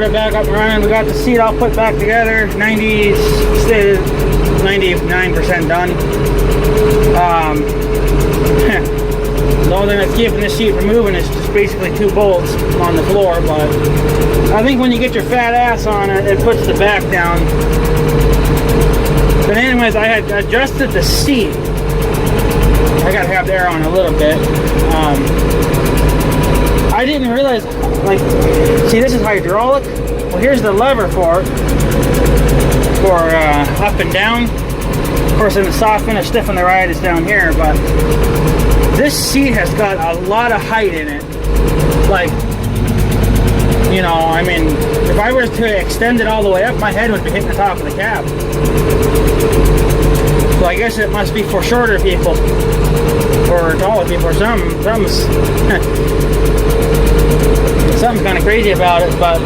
put it back up and running. We got the seat all put back together. 99% done. The only thing that's keeping this seat from moving is just basically 2 bolts on the floor, but I think when you get your fat ass on it, it puts the back down. But anyways, I had adjusted the seat. I gotta have the air on a little bit. I didn't realize, like, see, this is hydraulic. Well, here's the lever for up and down. Of course, in the soft finish, stiff on the ride is down here, but this seat has got a lot of height in it. Like, you know, I mean, if I were to extend it all the way up, my head would be hitting the top of the cab. So I guess it must be for shorter people or taller people or something's kind of crazy about it. But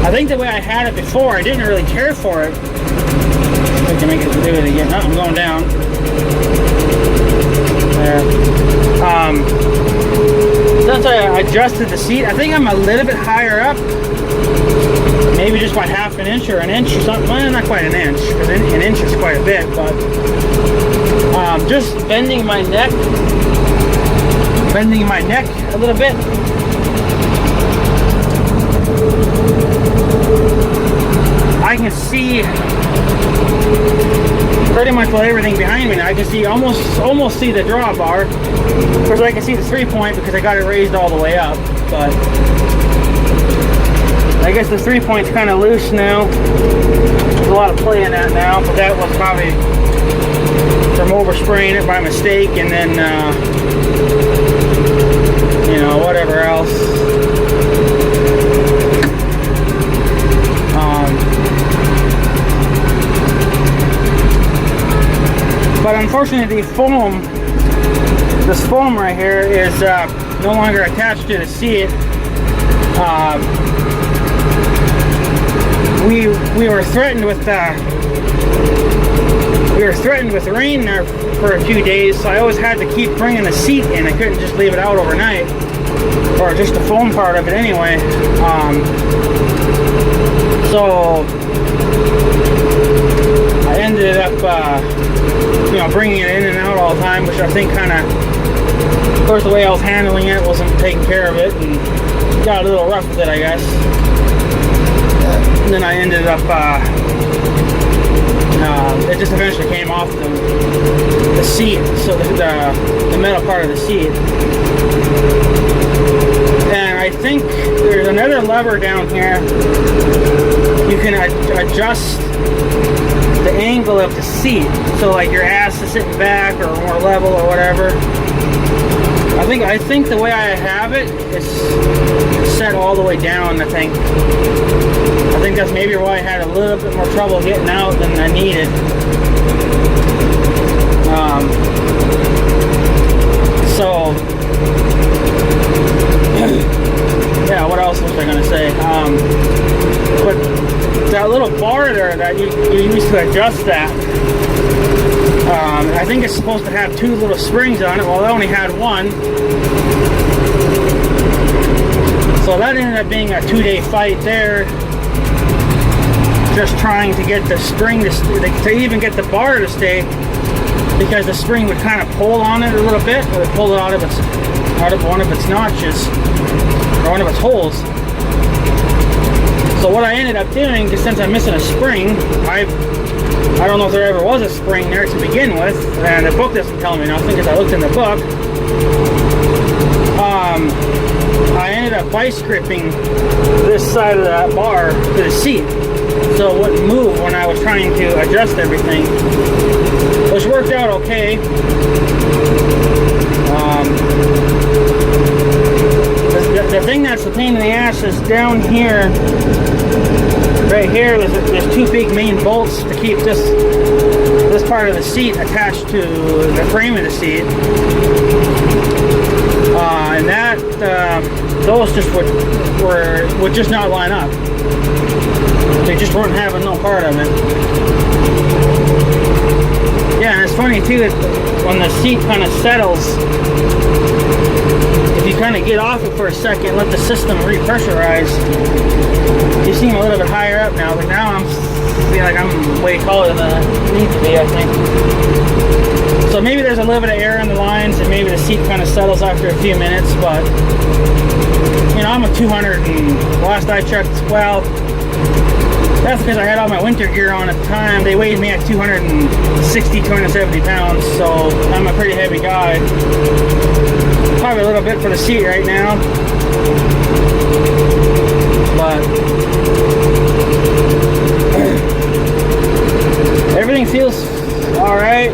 I think the way I had it before, I didn't really care for it. I can make it do it again. No, I'm going down. There. Since I adjusted the seat, I think I'm a little bit higher up. Maybe just by half an inch or an inch or something. Well, not quite an inch, because an inch is quite a bit, but just bending my neck a little bit. I can see pretty much with everything behind me now. I can see almost see the drawbar. Of course, I can see the 3-point because I got it raised all the way up, but I guess the 3-point's kind of loose now. There's a lot of play in that now, but that was probably from overspraying it by mistake, and then you know, whatever else. But unfortunately, this foam right here is no longer attached to the seat. We were threatened with rain there for a few days, so I always had to keep bringing the seat in. I couldn't just leave it out overnight, or just the foam part of it anyway. So I ended up you know, bringing it in and out all the time, which I think kind of course, the way I was handling it wasn't taking care of it, and got a little rough with it, I guess. And then I ended up, it just eventually came off the seat, so the metal part of the seat. And I think there's another lever down here. You can adjust the angle of the seat, so like your ass is sitting back or more level or whatever. I think the way I have it is set all the way down. I think that's maybe why I had a little bit more trouble getting out than I needed. So yeah, what else was I gonna say? But that little bar there that you use to adjust that, I think it's supposed to have 2 little springs on it. Well, I only had 1. So that ended up being a 2-day fight there. Just trying to get the spring to even get the bar to stay, because the spring would kind of pull on it a little bit. It would pull it out of one of its notches, or one of its holes. So what I ended up doing, because since I'm missing a spring, I don't know if there ever was a spring there to begin with, and the book doesn't tell me nothing because I looked in the book. I ended up vice gripping this side of that bar to the seat, so it wouldn't move when I was trying to adjust everything, which worked out okay. The thing that's the pain in the ass is down here. Right here, there's 2 big main bolts to keep this part of the seat attached to the frame of the seat, and that those just would just not line up. They just weren't having no part of it. Yeah, and it's funny too, when the seat kind of settles, if you kind of get off it for a second, let the system repressurize, you seem a little bit higher up now, but now I'm feeling like I'm way taller than I need to be, I think. So maybe there's a little bit of air in the lines, and maybe the seat kind of settles after a few minutes, but, you know, I'm a 200, and last I checked, well, that's because I had all my winter gear on at the time. They weighed me at 260, 270 pounds, so I'm a pretty heavy guy. Probably a little bit for the seat right now, but everything feels alright.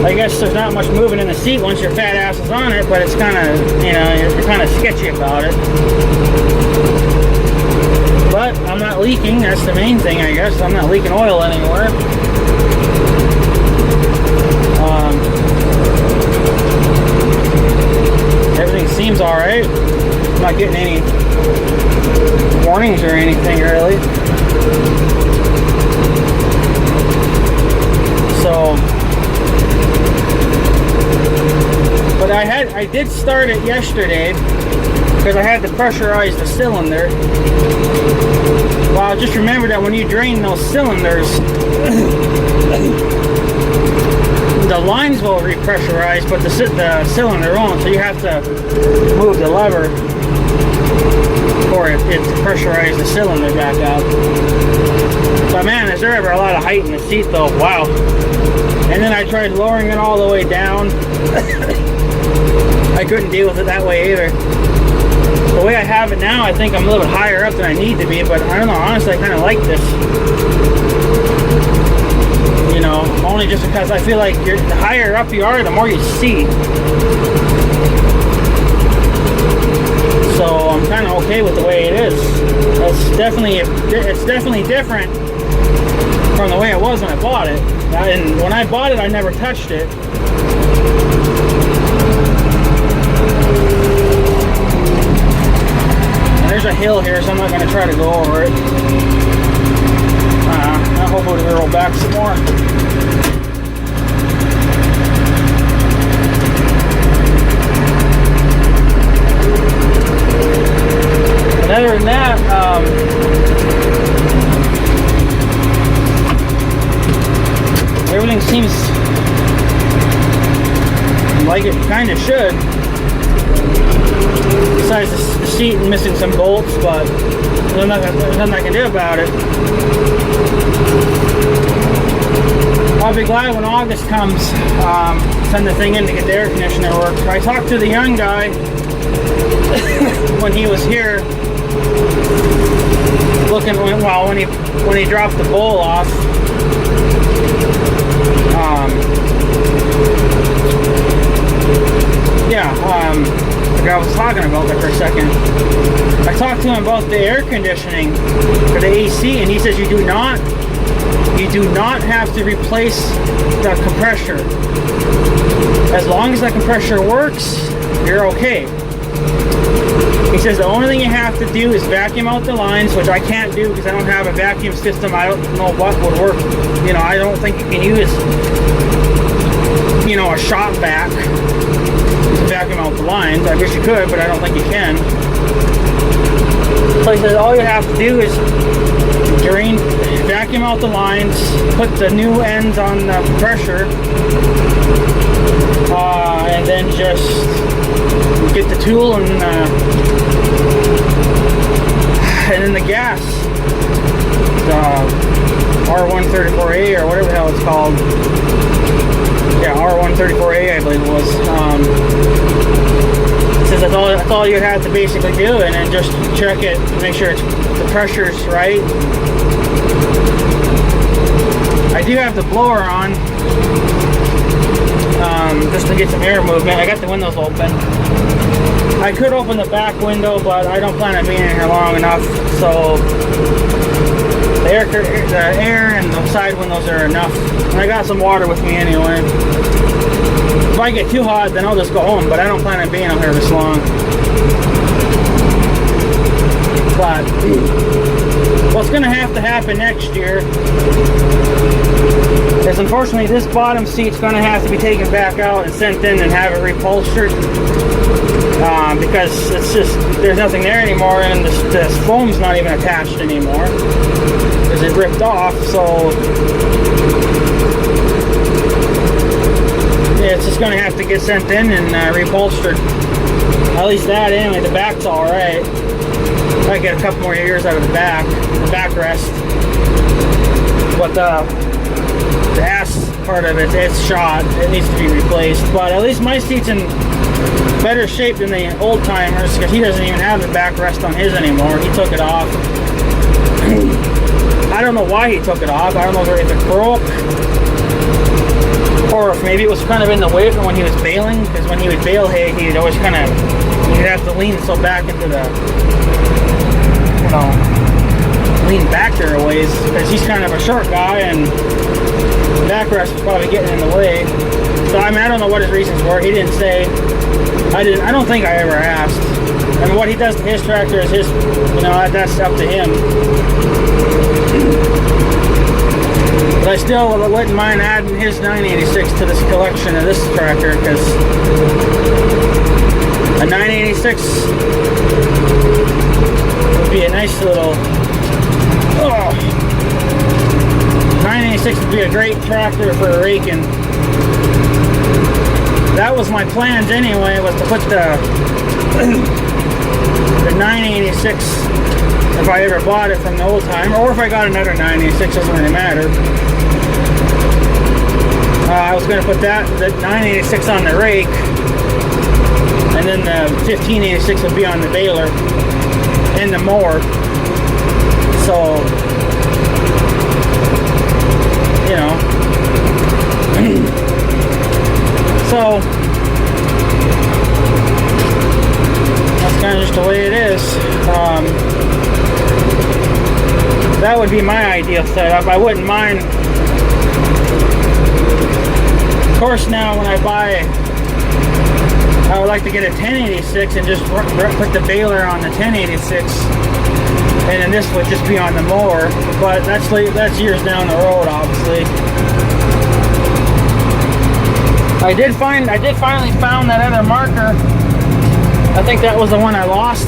I guess there's not much moving in the seat once your fat ass is on it, but it's kind of, you know, you're kind of sketchy about it. But I'm not leaking, that's the main thing, I guess. I'm not leaking oil anywhere. Everything seems alright. I'm not getting any warnings or anything, really. So, but I did start it yesterday because I had to pressurize the cylinder. Well, just remember that when you drain those cylinders, the lines will repressurize, but the cylinder won't. So you have to move the lever for it to pressurize the cylinder back up. But man, is there ever a lot of height in the seat though? Wow. And then I tried lowering it all the way down. I couldn't deal with it that way either. The way I have it now, I think I'm a little bit higher up than I need to be, but I don't know, honestly, I kind of like this. You know, only just because I feel like the higher up you are, the more you see. So I'm kind of okay with the way it is. It's definitely different from the way it was when I bought it. And when I bought it, I never touched it. There's a hill here, so I'm not going to try to go over it. I hope it'll roll back some more. But other than that, everything seems like it kind of should. Besides the seat and missing some bolts, but there's nothing I can do about it. I'll be glad when August comes, send the thing in to get the air conditioner work. I talked to the young guy when he was here, when he dropped the bowl off. I was talking about that for a second. I talked to him about the air conditioning for the AC, and he says you do not have to replace the compressor. As long as the compressor works, you're okay. He says the only thing you have to do is vacuum out the lines, which I can't do because I don't have a vacuum system. I don't know what would work. You know, I don't think you can use, you know, a shop vac to vacuum out the lines. I wish you could, but I don't think you can. So he says all you have to do is vacuum out the lines, put the new ends on the compressor, and then just get the tool and then the gas, the R134A or whatever the hell it's called. Yeah, R134A, I believe it was. It says that's all you'd have to basically do, and then just check it, make sure the pressure's right. I do have the blower on, just to get some air movement. I got the windows open. I could open the back window, but I don't plan on being in here long enough, so the air and the side windows are enough. And I got some water with me anyway. If I get too hot, then I'll just go home, but I don't plan on being out here this long. But what's going to have to happen next year unfortunately, this bottom seat's going to have to be taken back out and sent in and have it reupholstered. Because it's just, there's nothing there anymore, and this foam's not even attached anymore because it ripped off. So yeah, it's just going to have to get sent in and reupholstered. At least that anyway. The back's all right. I get a couple more years out of the backrest, but the ass part of it's shot. It needs to be replaced. But at least my seat's in better shape than the old timers, because he doesn't even have the backrest on his anymore. He took it off. I don't know why he took it off. I don't know if it broke, or if maybe it was kind of in the way from when he was baling, because when he would bale hay, he'd always kind of, he'd have to lean so back into the, you know, lean back there a ways, because he's kind of a short guy, and the backrest was probably getting in the way. So I mean, I don't know what his reasons were. He didn't say. I don't think I ever asked. I mean, what he does to his tractor is his, you know, that's up to him. But I still wouldn't mind adding his 986 to this collection of this tractor, because a 986 would be a nice little, 986 would be a great tractor for raking. That was my plans anyway, was to put the 986, if I ever bought it from the old time, or if I got another 986, doesn't really matter. I was going to put the 986 on the rake, and then the 1586 would be on the baler and the mower. So, you know. So that's kind of just the way it is. That would be my ideal setup. I wouldn't mind. Of course, now when I buy, I would like to get a 1086 and just put the baler on the 1086, and then this would just be on the mower. But that's years down the road, obviously. I did finally found that other marker. I think that was the one I lost.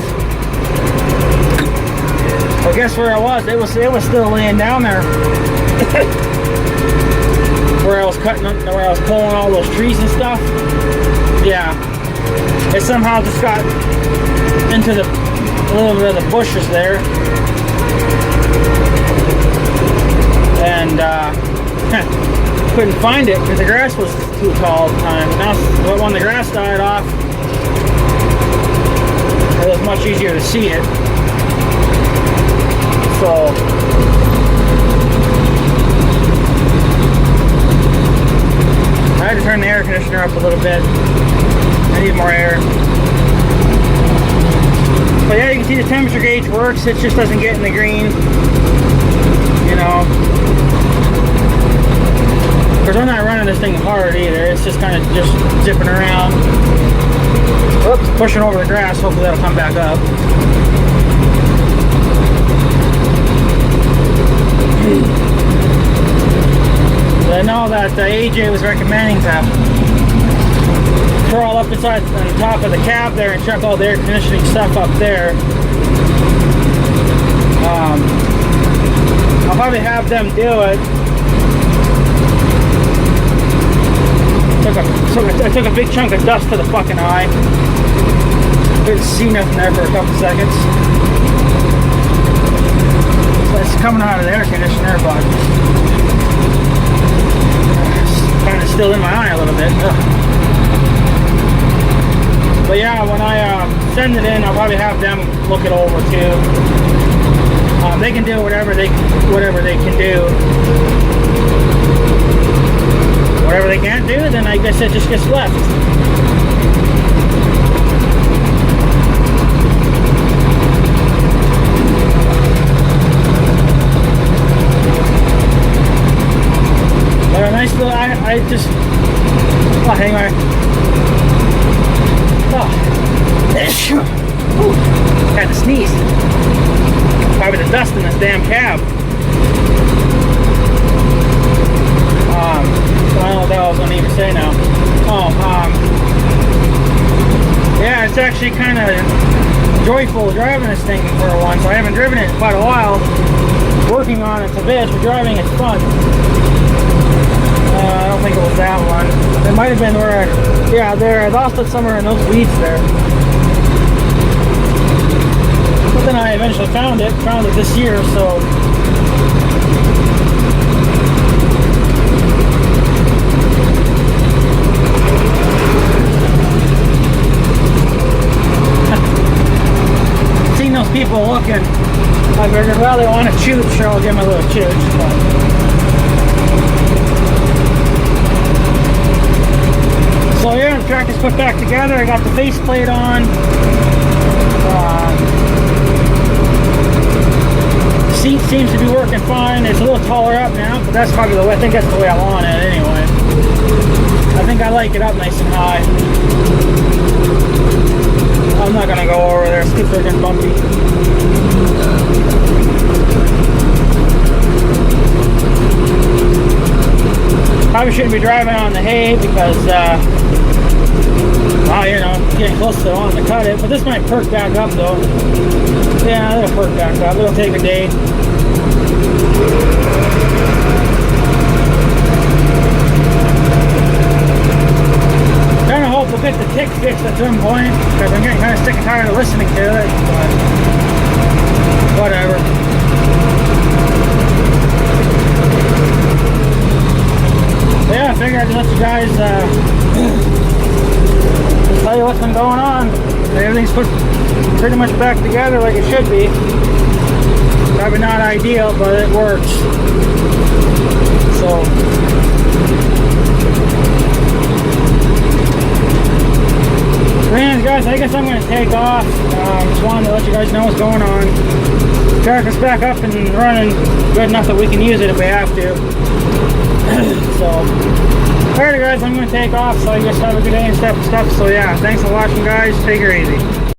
Well, guess where it was? It was still laying down there. Where I was pulling all those trees and stuff. Yeah. It somehow just got into a little bit of the bushes there. And couldn't find it because the grass was too tall at the time. Now, when the grass died off, it was much easier to see it. So, I had to turn the air conditioner up a little bit. I need more air. But yeah, you can see the temperature gauge works. It just doesn't get in the green. You know. Because I'm not running this thing hard either. It's just kind of just zipping around. Oops, pushing over the grass. Hopefully that'll come back up. I know that AJ was recommending to crawl up inside on the top of the cab there and check all the air conditioning stuff up there. I'll probably have them do it. I took a big chunk of dust to the fucking eye. Couldn't see nothing there for a couple seconds. So it's coming out of the air conditioner, but it's kind of still in my eye a little bit. Ugh. But yeah, when I send it in, I'll probably have them look it over too. They can do whatever they can do. Whatever they can't do, then I guess it just gets left. But a nice little, I just, oh, anyway. Oh, had to sneeze. Probably the dust in this damn cab. what the hell I was going to even say now. Oh, yeah, it's actually kind of joyful driving this thing for once. I haven't driven it in quite a while. Working on it's a bitch, but driving it's fun. I don't think it was that one. It might have been where yeah, there. I lost it somewhere in those weeds there. But then I eventually found it this year, so. Seen those people looking. I figured, well, they want to chooch, so I'll give them a little chooch. So yeah, the tractor's put back together. I got the faceplate on. Seat seems to be working fine. It's a little taller up now, but that's probably the way. I think that's the way I want it anyway. I think I like it up nice and high. I'm not gonna go over there. It's too freaking bumpy. Probably shouldn't be driving on the hay because, well, you know, getting close to wanting to cut it. But this might perk back up though. Yeah, it'll perk back up. It'll take a day. Kind of hope we'll get the tick fixed at some point because I'm getting kind of sick and tired of listening to it. But whatever. Yeah, I figured I'd let you guys tell you what's been going on. Everything's put pretty much back together like it should be. Probably not ideal, but it works. So anyways, guys, I guess I'm going to take off. Just wanted to let you guys know what's going on. Tractor's back up and running good enough that we can use it if we have to. So, alright guys, I'm going to take off, so you guys have a good day and stuff. So yeah, thanks for watching guys, take her easy.